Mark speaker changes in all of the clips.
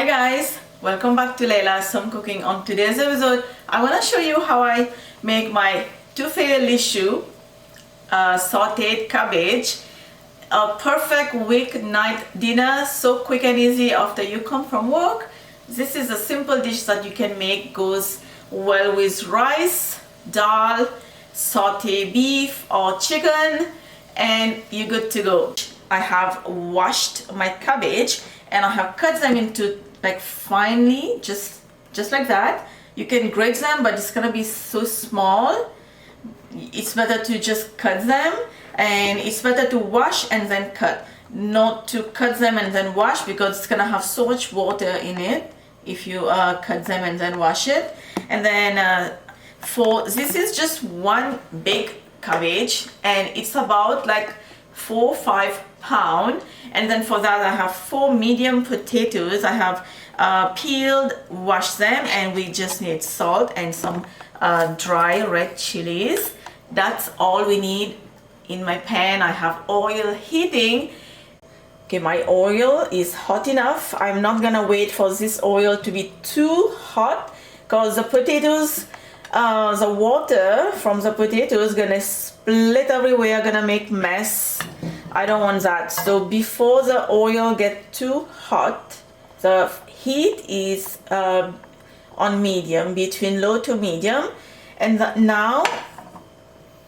Speaker 1: Hi guys, welcome back to Laila's Home Cooking. On today's episode, I want to show you how I make my Toufe sauteed cabbage. A perfect weeknight dinner, so quick and easy after you come from work. This is a simple dish that you can make, goes well with rice, dal, saute beef or chicken, and you're good to go. I have washed my cabbage and I have cut them into like finely, just like that. You can grate them, but it's gonna be so small. It's better to just cut them, and it's better to wash and then cut, not to cut them and then wash, because it's gonna have so much water in it if you cut them and then wash it. And then this is just one big cabbage and it's about like 4 or 5 pounds. And then for that I have 4 medium potatoes. I have peeled, washed them, and we just need salt and some dry red chilies. That's all we need. In my pan I have oil heating. Okay, my oil is hot enough. I'm not gonna wait for this oil to be too hot, because the potatoes, the water from the potatoes gonna split everywhere, gonna make mess. I don't want that. So before the oil get too hot, the heat is on medium, between low to medium. And now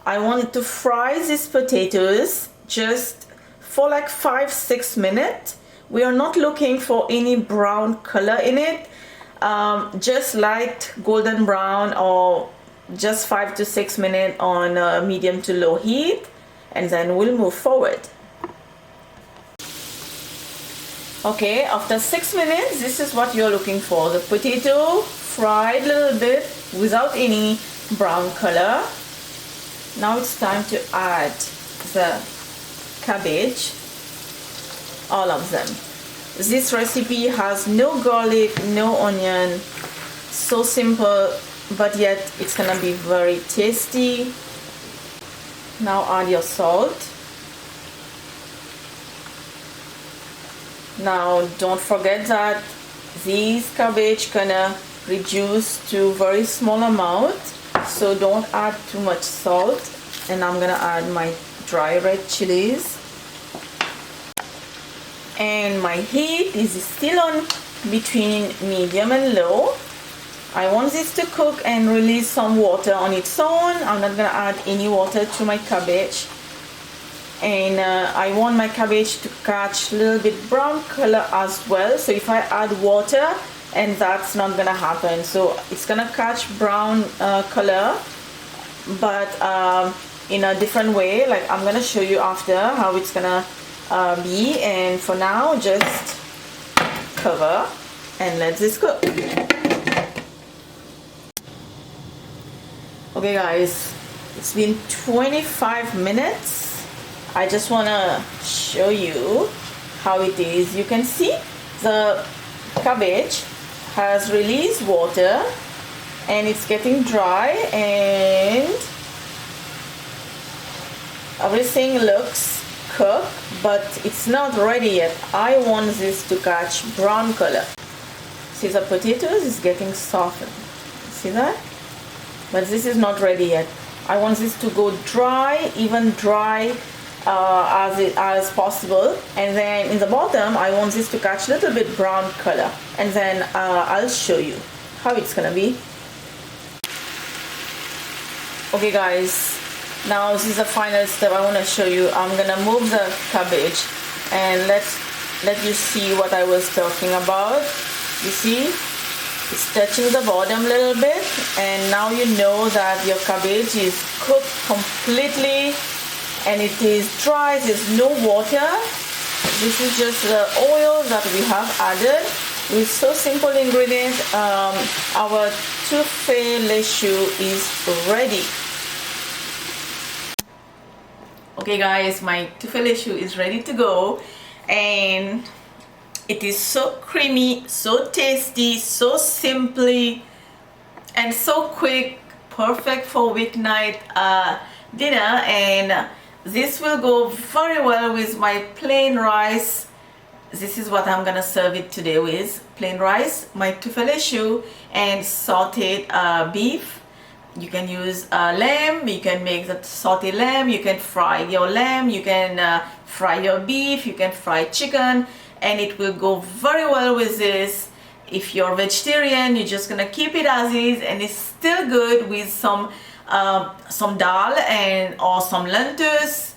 Speaker 1: I want to fry these potatoes just for like 5-6 minutes. We are not looking for any brown color in it, just light golden brown, or just 5 to 6 minutes on medium to low heat, and then we'll move forward. Okay, after 6 minutes, this is what you're looking for. The potato fried a little bit without any brown color. Now it's time to add the cabbage, all of them. This recipe has no garlic, no onion, so simple, but yet it's gonna be very tasty. Now add your salt. Now don't forget that these cabbage gonna reduce to very small amount, so don't add too much salt. And I'm gonna add my dry red chilies, and my heat is still on between medium and low. I want this to cook and release some water on its own. I'm not gonna add any water to my cabbage. And I want my cabbage to catch a little bit brown color as well. So if I add water, and that's not gonna happen, so it's gonna catch brown color, but in a different way. Like I'm gonna show you after how it's gonna be. And for now, just cover and let this cook. Okay guys, it's been 25 minutes. I just want to show you how it is. You can see the cabbage has released water and it's getting dry, and everything looks cooked, but it's not ready yet. I want this to catch brown color. See, the potatoes is getting softened. See that? But this is not ready yet. I want this to go dry, even dry as possible. And then in the bottom I want this to catch a little bit brown color, and then I'll show you how it's gonna be. Okay guys, now this is the final step I want to show you. I'm gonna move the cabbage and let you see what I was talking about. You see, it's touching the bottom a little bit, and now you know that your cabbage is cooked completely and it is dry. There's no water. This is just the oil that we have added with so simple ingredients. Our Toufe Chou is ready. Okay guys, my Toufe Chou is ready to go, and it is so creamy, so tasty, so simply, and so quick, perfect for weeknight dinner. And this will go very well with my plain rice this is what I'm gonna serve it today with: plain rice, my Toufe Chou, and sauteed beef. You can use lamb, you can make the sauteed lamb, you can fry your lamb, you can fry your beef, you can fry chicken, and it will go very well with this. If you're vegetarian, you're just gonna keep it as is, and it's still good with some dal and or some lentils.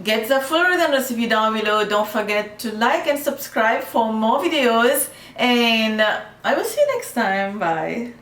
Speaker 1: Get the full written recipe down below. Don't forget to like and subscribe for more videos, and I will see you next time. Bye.